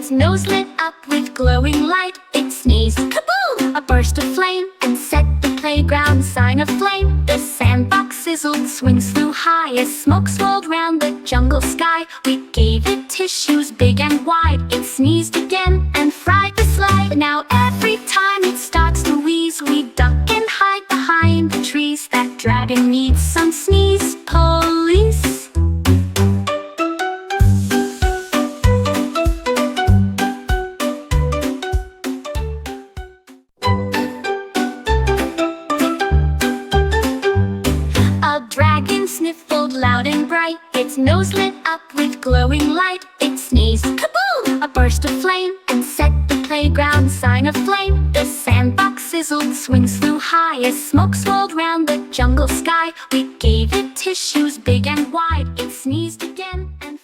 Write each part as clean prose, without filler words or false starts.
its nose lit up with glowing light. It sneezed, kaboom! A burst of flame, and set the playground sign aflame. The sandbox sizzled, swings flew high as smoke swirled round the jungle sky. We gave it tissues big and wide. It sneezed again and fried the slide. Now every time it starts to wheeze, we duck and hide behind the trees. That dragon needs some sneeze police. Sniffled loud and bright, its nose lit up with glowing light. It sneezed, kaboom! A burst of flame, and set the playground sign aflame. The sandbox sizzled, swings flew high as smoke swirled round the jungle sky. We gave it tissues big and wide. It sneezed again and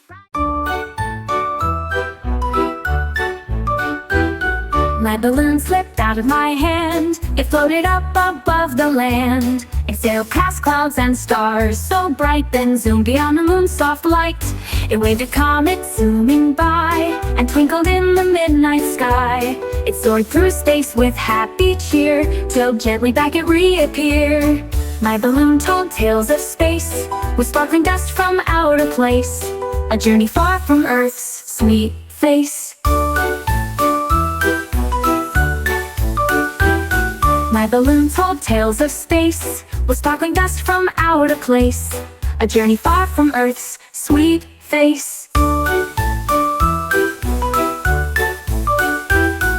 My balloon slipped out of my hand. It floated up above the land. It sailed past clouds and stars so bright, then zoomed beyond the moon's soft light. It waved at comets zooming by and twinkled in the midnight sky. It soared through space with happy cheer till gently back it reappeared. My balloon told tales of space with sparkling dust from outer place, a journey far from Earth's sweet face. My balloon told tales of space with sparkling dust from outer place, a journey far from Earth's sweet face.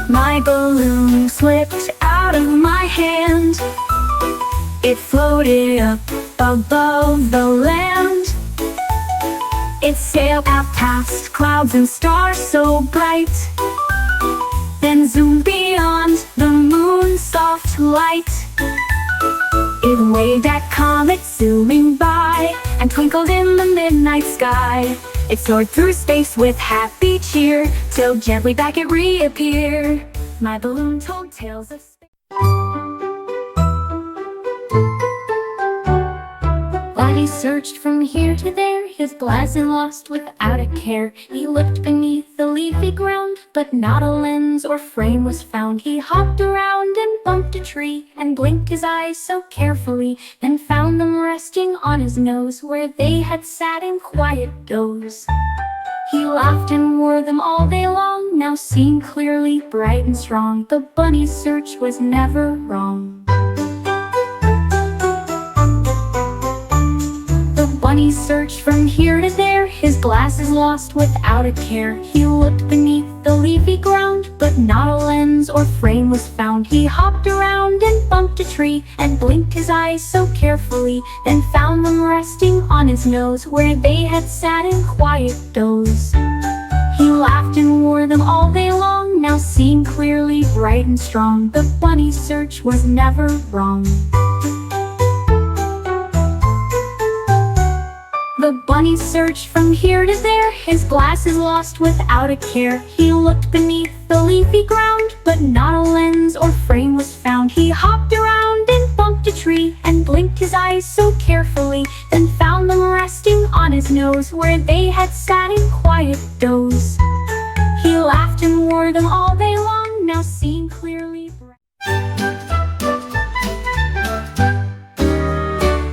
My balloon slipped out of my hand. It floated up above the land. It sailed out past clouds and stars so bright, then zoomed beyond the moon's soft light. It waved at comets zooming by and twinkled in the midnight sky. It soared through space with happy cheer till gently back it reappeared. My balloon told tales of space. While he searched from here to there, his glasses lost without a care. He looked beneath the leafy ground, but not a lens or frame was found. He hopped around and bumped a tree and blinked his eyes so carefully, then found them resting on his nose where they had sat in quiet doze. He laughed and wore them all day long, now seeing clearly, bright and strong. The bunny's search was never wrong. Bunny searched from here to there, his glasses lost without a care. He looked beneath the leafy ground, but not a lens or frame was found. He hopped around and bumped a tree and blinked his eyes so carefully, then found them resting on his nose where they had sat in quiet doze. He laughed and wore them all day long, now seeing clearly, bright and strong. The bunny's search was never wrong. The bunny searched from here to there, his glasses lost without a care. He looked beneath the leafy ground, but not a lens or frame was found. He hopped around and bumped a tree and blinked his eyes so carefully, then found them resting on his nose where they had sat in quiet doze. He laughed and wore them all day long, now seeing clearly.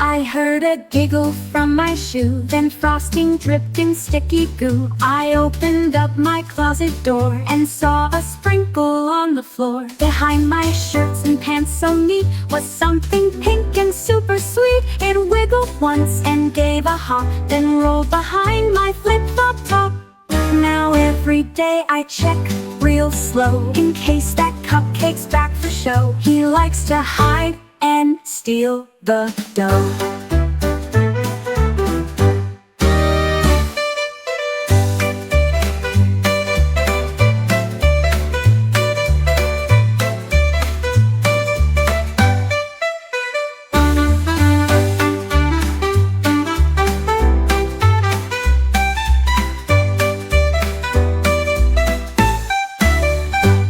I heard a giggle from my shoe, then frosting dripped in sticky goo. I opened up my closet door and saw a sprinkle on the floor. Behind my shirts and pants so neat was something pink and super sweet. It wiggled once and gave a hop, then rolled behind my flip-flop top. Now every day I check real slow, in case that cupcake's back for show. He likes to hide and steal the dough.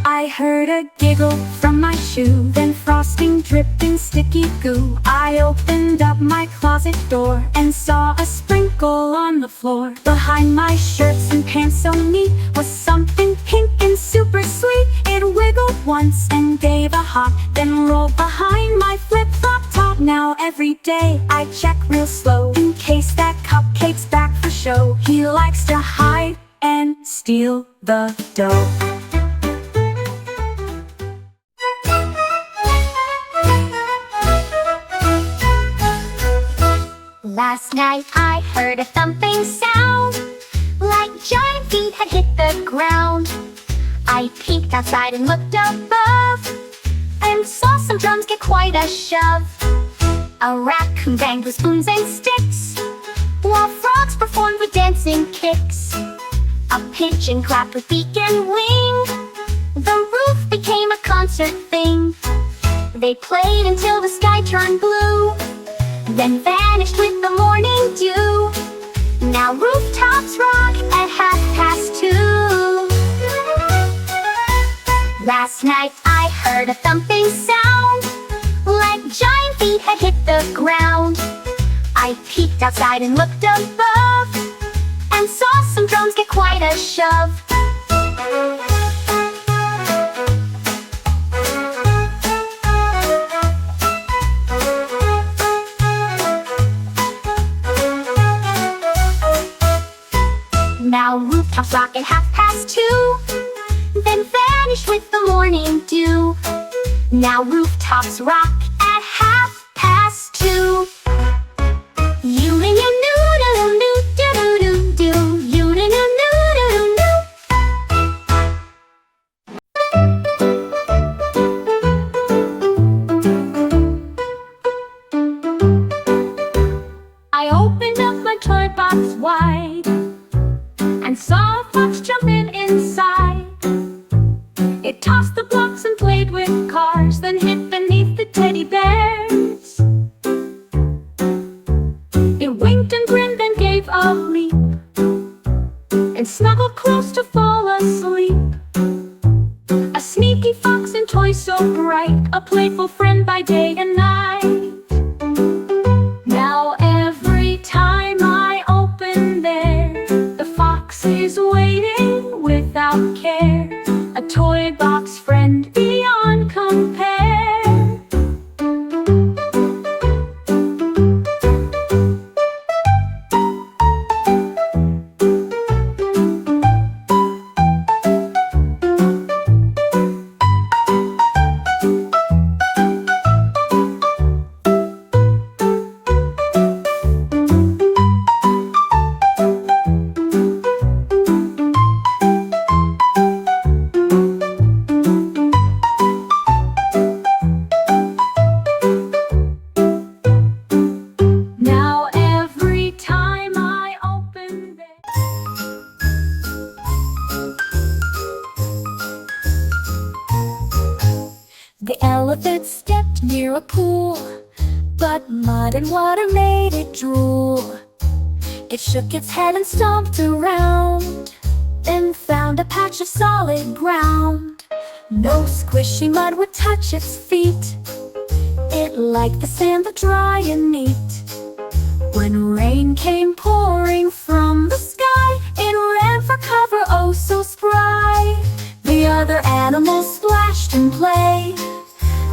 I heard a giggle from my shoe, then frosting dripped in sticky goo. I opened up my closet door and saw a sprinkle on on the floor. Behind my shirts and pants so neat was something pink and super sweet. It wiggled once and gave a hop, then rolled behind my flip-flop top. Now every day I check real slow in case that cupcake's back for show. He likes to hide and steal the dough. Last night I heard a thumping sound, like giant feet had hit the ground. I peeked outside and looked above, and saw some drums get quite a shove. A raccoon banged with spoons and sticks, while frogs performed with dancing kicks. A pigeon clapped with beak and wing, the roof became a concert thing. They played until the sky turned blue, then vanished with the morning dew. Now rooftops rock at 2:30. Last night I heard a thumping sound, like giant feet had hit the ground. I peeked outside and looked above, and saw some drums get quite a shove. Now rooftops rock at 2:30, then vanish with the morning dew. Now rooftops rock at 2:30. I opened up my toy box wide and saw a fox jump in inside. It tossed the blocks and played with cars, then hid beneath the teddy bears. It winked and grinned and gave a leap, and snuggled close to fall asleep. A sneaky fox in toys so bright, a playful friend by day and night. Now every time I open there, the fox is waiting without care, a toy box friend beyond compare. The elephant stepped near a pool, but mud and water made it drool. It shook its head and stomped around, then found a patch of solid ground. No squishy mud would touch its feet. It liked the sand that dry and neat. When rain came pouring from the sky, it ran for cover, oh so spry. The other animals splashed and played,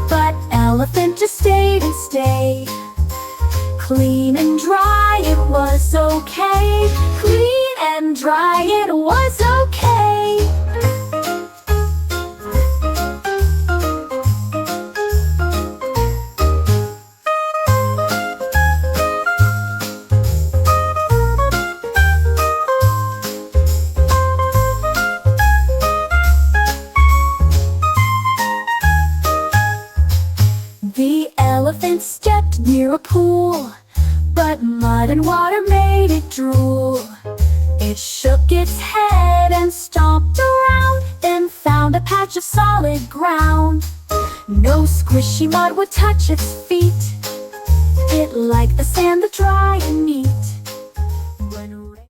but elephant just stayed and stayed. Clean and dry it was okay. Clean and dry it was okay. The elephant stepped near a pool, but mud and water made it drool. It shook its head and stomped around, then found a patch of solid ground. No squishy mud would touch its feet. It liked the sand that dry and neat.